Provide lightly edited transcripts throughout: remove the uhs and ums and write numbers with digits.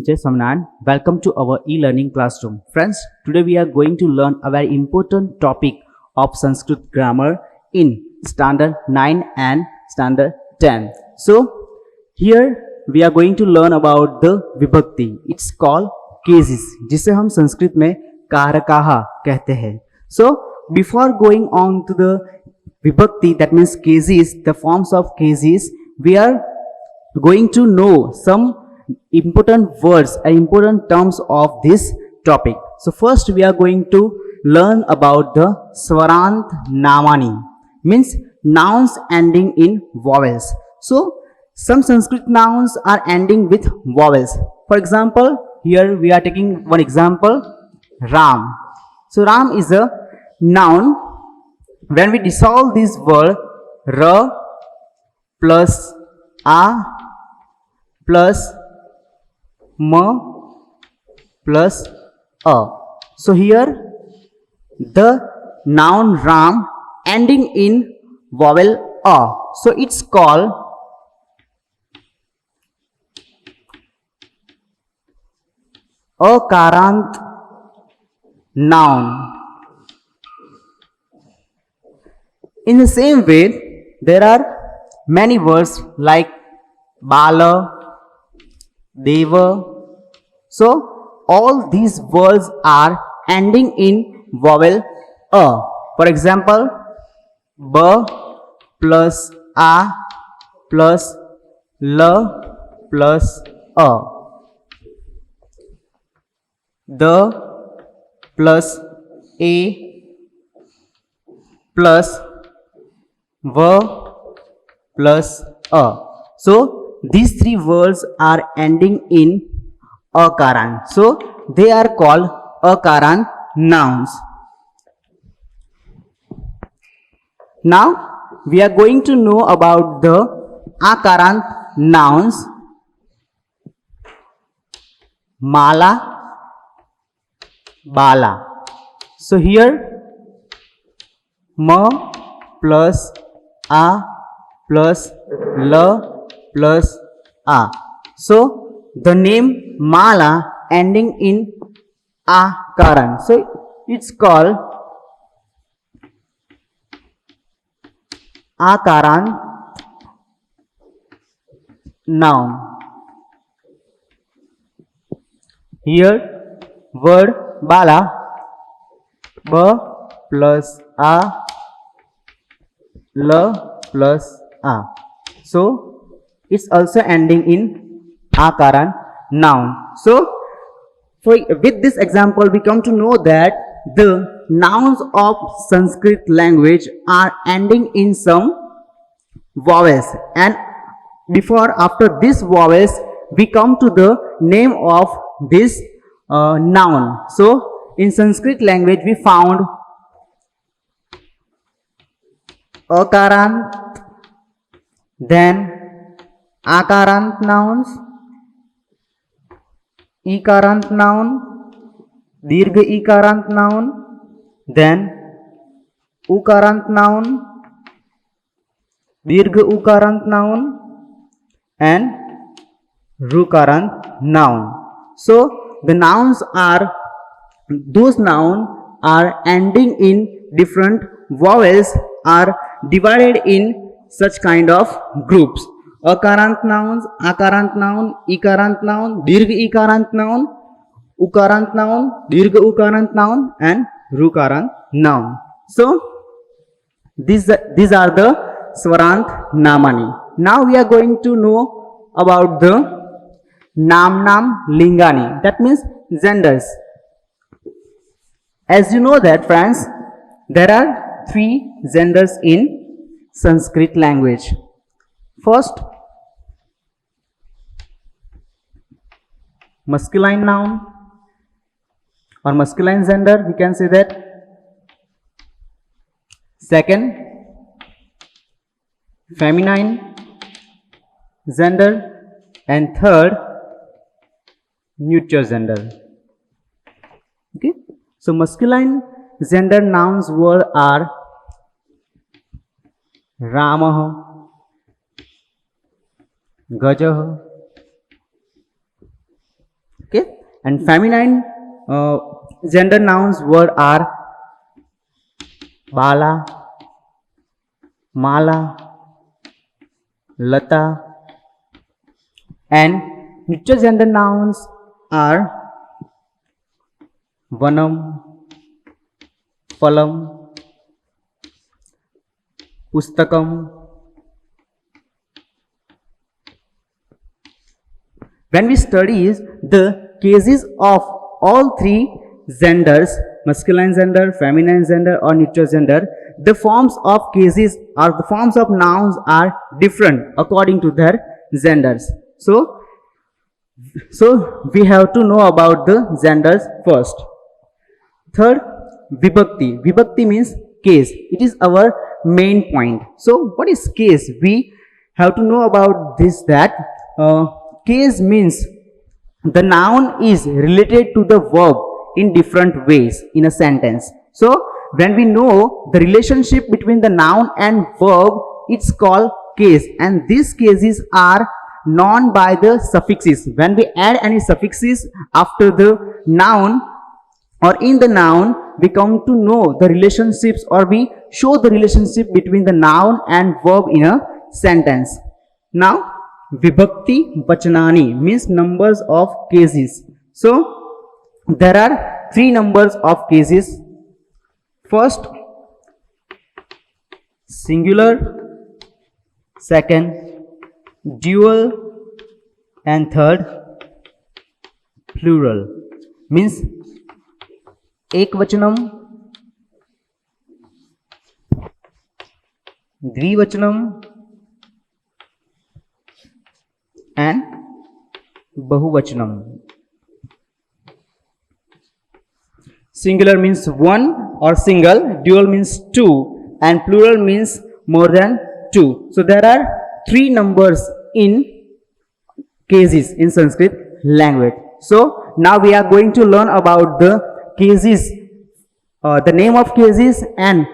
Jai Swaminarayan. Welcome to our e-learning classroom. Friends, today we are going to learn a very important topic of Sanskrit grammar in standard 9 and standard 10. So, here we are going to learn about the vibhakti. It's called cases, जिसे हम संस्कृत में कारकाः कहते हैं. So, before going on to the vibhakti, that means cases, the forms of cases, we are going to know some important words and important terms of this topic. So first we are going to learn about the Svarant Namani, means nouns ending in vowels. So some Sanskrit nouns are ending with vowels. For example, here we are taking one example, Ram. So Ram is a noun. When we dissolve this word, R plus A plus M plus A. So here the noun Ram ending in vowel A. So it's called akarant noun. In the same way, there are many words like Bala, Deva. So all these words are ending in vowel A. For example, B plus A plus L plus A. The plus A plus V plus A. So these three words are ending in akarant. So they are called akarant nouns. Now we are going to know about the akarant nouns. Mala, Bala. So here M plus A plus L plus A. So the name Mala ending in akarant. So it's called akarant noun. Here word Bala, B plus A L plus A. So it's also ending in akarant noun. So with this example we come to know that the nouns of Sanskrit language are ending in some vowels, and after these vowels we come to the name of this noun. So in Sanskrit language we found akarant, then akarant nouns, ikarant noun, dirgha ikarant noun, then ukarant noun, dirgha ukarant noun, and rukarant noun. So the nouns are, those nouns are ending in different vowels are divided in such kind of groups: akarant nouns, akarant noun, ikarant noun, dirgha ikarant noun, ukarant noun, dirgha ukarant noun, and rukarant noun. So these are the Svarant Namani. Now we are going to know about the Namnam Lingani, that means genders. As you know that, friends, there are three genders in Sanskrit language. First, masculine noun or masculine gender, we can say that. Second, feminine gender, and third, neuter gender. Okay, so masculine gender nouns word are Ramah, Gajah, And feminine gender nouns word are Bala, Mala, Lata, and neutral gender nouns are Vanam, Phalam, Pustakam. When we study the cases of all three genders, masculine gender, feminine gender or neutral gender, the forms of cases or the forms of nouns are different according to their genders. So we have to know about the genders first. Third, vibhakti. Vibhakti means case. It is our main point. So what is case? We have to know about this, that case means the noun is related to the verb in different ways in a sentence. So when we know the relationship between the noun and verb, it's called case, and these cases are known by the suffixes. When we add any suffixes after the noun or in the noun, we come to know the relationships, or we show the relationship between the noun and verb in a sentence. Now vibhakti vachanani means numbers of cases. So there are three numbers of cases. First, singular, second, dual, and third, plural. Means ekvachanam, dvivachanam, and bahuvachanam. Singular means one or single, dual means two, and plural means more than two. So there are three numbers in cases in Sanskrit language. So now we are going to learn about the cases, the name of cases and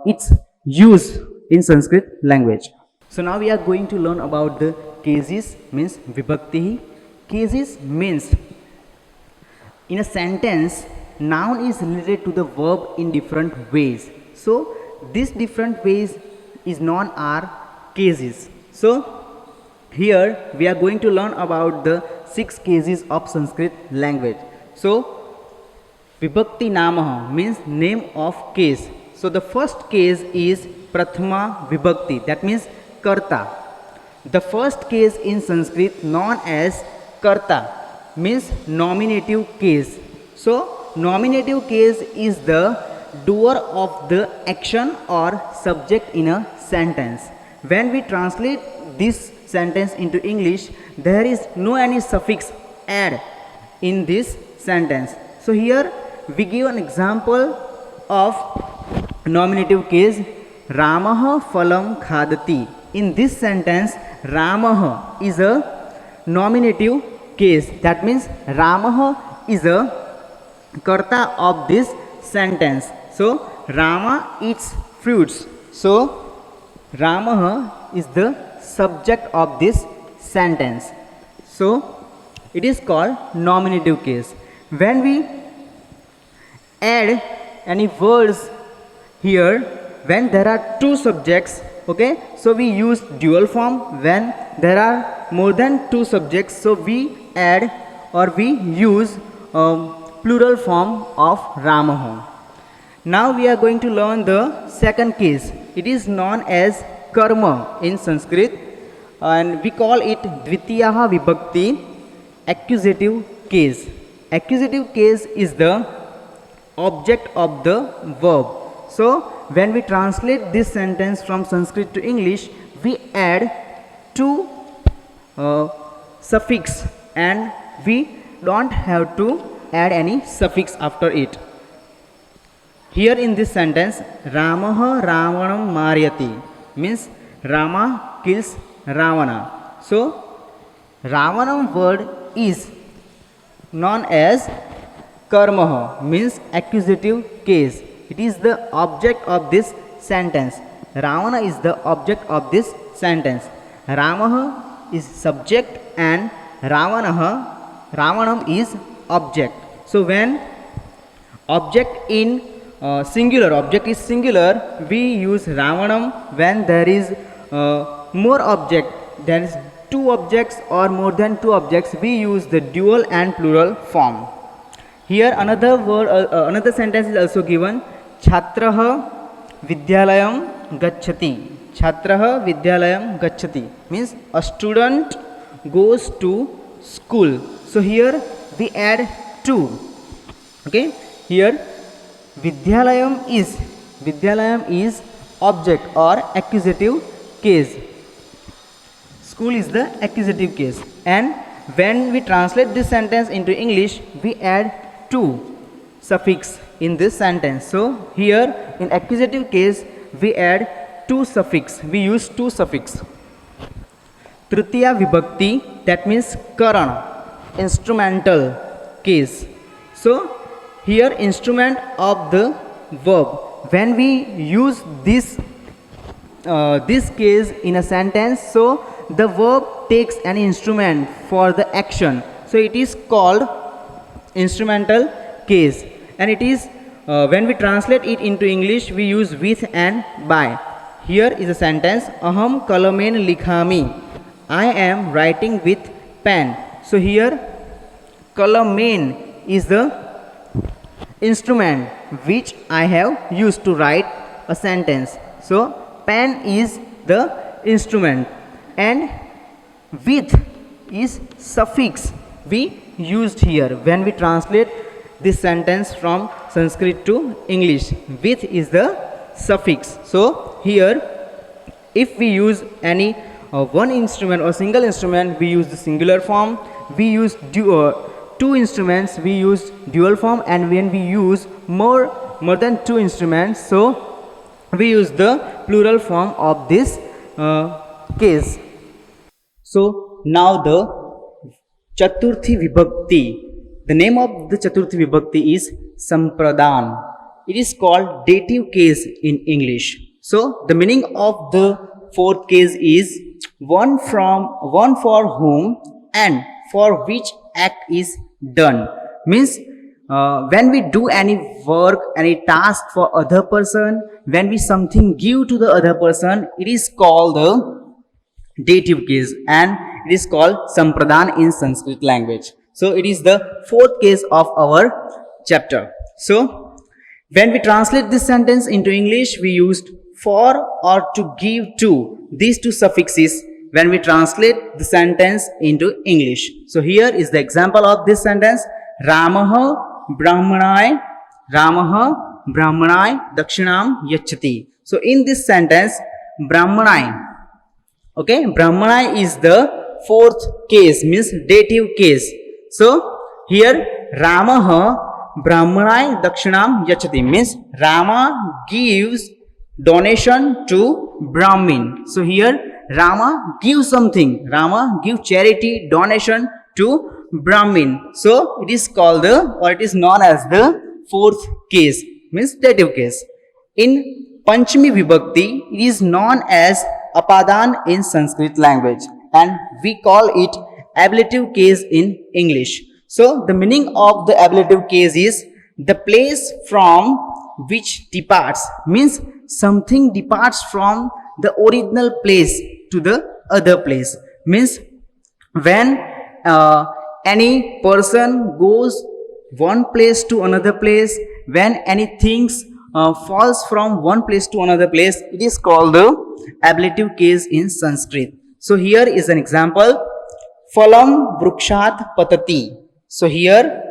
its use in Sanskrit language. So now we are going to learn about the cases, means vibhakti. Cases means in a sentence, noun is related to the verb in different ways. So these different ways is known are cases. So here we are going to learn about the 6 cases of Sanskrit language. So vibhakti namaha means name of case. So the first case is prathama vibhakti, that means karta. The first case in Sanskrit known as karta means nominative case. So nominative case is the doer of the action or subject in a sentence. When we translate this sentence into English, there is no any suffix add in this sentence. So here we give an example of nominative case, Ramaha phalam khadati. In this sentence, Ramaha is a nominative case. That means Ramaha is a karta of this sentence. So Rama eats fruits. So Ramaha is the subject of this sentence. So it is called nominative case. When we add any words here, when there are two subjects, okay, so we use dual form. When there are more than two subjects, so we add or we use plural form of Ramaha. Now we are going to learn the second case. It is known as karma in Sanskrit, and we call it dvitiyaha vibhakti, accusative case. Accusative case is the object of the verb. So when we translate this sentence from Sanskrit to English, we add two suffix, and we don't have to add any suffix after it. Here in this sentence, Ramaha Ravanam Maryati means Rama kills Ravana. So Ravanam word is known as karmaha, means accusative case. It is the object of this sentence. Ravana is the object of this sentence. Ramaha is subject and Ravanam is object. So when object in singular, object is singular, we use Ravanam. When there is more object, there is two objects or more than two objects, we use the dual and plural form. Here another word, another sentence is also given. Chhatraha Vidyalayam Gacchati. Chhatraha Vidyalayam Gacchati means a student goes to school. So here we add two. Okay, here Vidyalayam is object or accusative case. School is the accusative case, and when we translate this sentence into English, we add two suffix in this sentence. So here in accusative case we add two suffix. We use two suffix. Tritiya vibhakti, that means karan, instrumental case. So here instrument of the verb. When we use this case in a sentence, so the verb takes an instrument for the action. So it is called instrumental case, and it is when we translate it into English, we use with and by. Here is a sentence. Aham kalamen likhami. I am writing with pen. So here kalamen is the instrument which I have used to write a sentence. So pen is the instrument, and with is suffix we used here when we translate this sentence from Sanskrit to English. With is the suffix. So here if we use any one instrument or single instrument, we use the singular form. We use two instruments, we use dual form, and when we use more than two instruments, so we use the plural form of this case. So now the Chaturthi Vibhakti. The name of the Chaturthi Vibhakti is Sampradhan. It is called dative case in English. So the meaning of the fourth case is one for whom and for which act is done. Means when we do any work, any task for other person, when we something give to the other person, it is called the dative case, and it is called Sampradhan in Sanskrit language. So it is the fourth case of our chapter. So when we translate this sentence into English, we used for or to give to, these two suffixes when we translate the sentence into English. So here is the example of this sentence. Ramaha Brahmanai Dakshinam Yachati. So in this sentence, Brahmanai, okay, Brahmanai is the fourth case, means dative case. So here Ramaha Brahmanai Dakshinam Yachati means Rama gives donation to Brahmin. So here Rama gives something, Rama gives charity, donation to Brahmin. So it is called or it is known as the fourth case, means dative case. In Panchami Vibhakti, it is known as Apadan in Sanskrit language, and we call it ablative case in English. So the meaning of the ablative case is the place from which departs, means something departs from the original place to the other place. Means when any person goes one place to another place, when any things falls from one place to another place, it is called the ablative case in Sanskrit. So here is an example. Phalam Vrukshat Patati. So here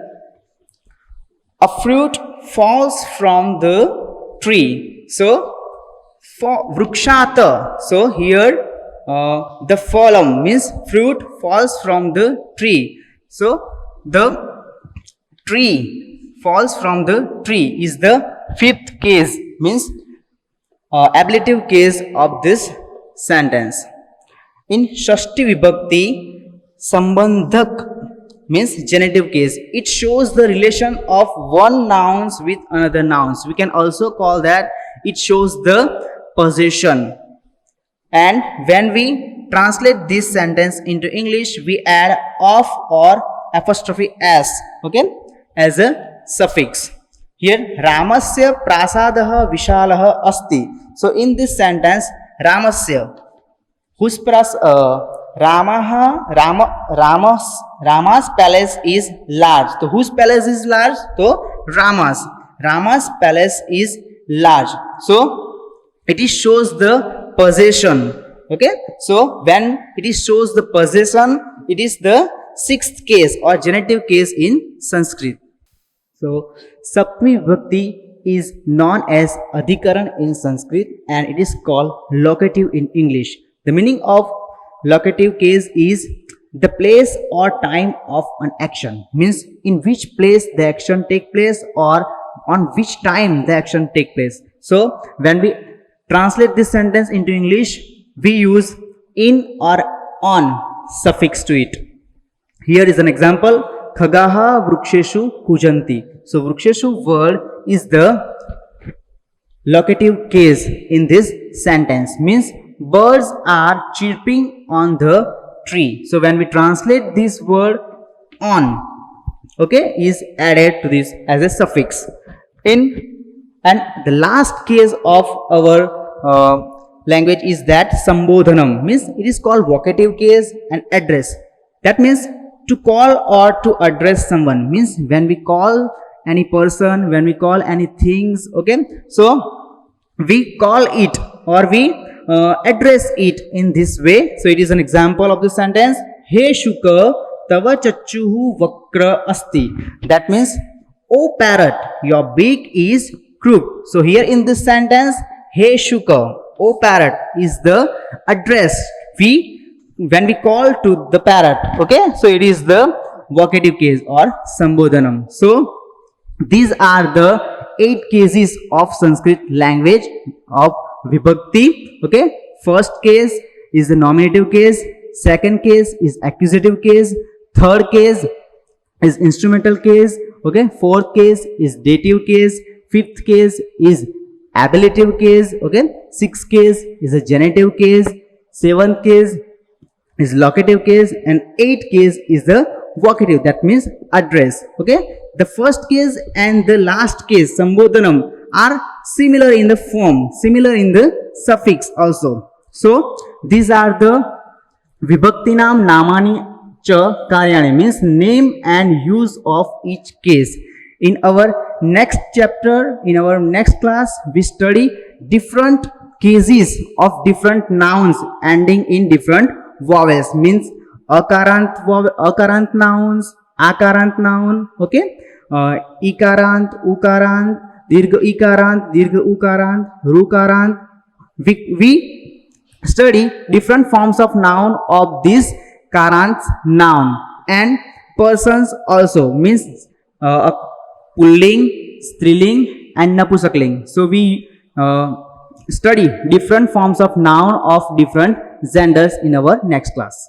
a fruit falls from the tree. So for Vrukshata, so here the phalam means fruit falls from the tree. So the tree falls from the tree is the fifth case, means ablative case of this sentence. In Shashti Vibhakti, Sambandhak means genitive case. It shows the relation of one nouns with another nouns. We can also call that it shows the possession. And when we translate this sentence into English, we add of or apostrophe s, okay, as a suffix. Here Ramasya prasadah vishalah asti. So in this sentence Ramasya, whose Rama's palace is large. So whose palace is large? So Rama's palace is large. So it is shows the possession. Okay, so when it is shows the possession, it is the sixth case or genitive case in Sanskrit. So Saptami Vibhakti is known as Adhikaran in Sanskrit and it is called locative in English. The meaning of locative case is the place or time of an action, means in which place the action take place or on which time the action take place. So when we translate this sentence into English, we use in or on suffix to it. Here is an example: Khagaha vruksheshu kujanti. So vruksheshu word is the locative case in this sentence, means birds are chirping on the tree. So when we translate this word on, okay, is added to this as a suffix. And the last case of our language is that Sambodhanam, means it is called vocative case and address. That means to call or to address someone, means when we call any person, when we call any things, okay, so we call it or we address it in this way. So it is an example of the sentence: He Shuka tava chachuhu vakra asti. That means, O parrot, your beak is crooked. So here in this sentence, He Shuka, O parrot, is the address when we call to the parrot. Okay, so it is the vocative case or Sambodhanam. So these are the 8 cases of Sanskrit language of Vibhakti. Okay, first case is the nominative case, second case is accusative case, third case is instrumental case, okay, fourth case is dative case, fifth case is ablative case, okay, sixth case is a genitive case, seventh case is locative case, and eighth case is the vocative, that means address. Okay, the first case and the last case Sambodhanam are similar in the form, similar in the suffix also. So these are the Vibhaktinam namani cha karyani, means name and use of each case. In our next chapter, in our next class, we study different cases of different nouns ending in different vowels, means akarant nouns, akarant noun, okay, ikarant, ukarant, dirgha ikarant, dirgha ukarant, rukarant. We study different forms of noun of these karants noun, and persons also, means pulling, striling and napusakling. So we study different forms of noun of different genders in our next class.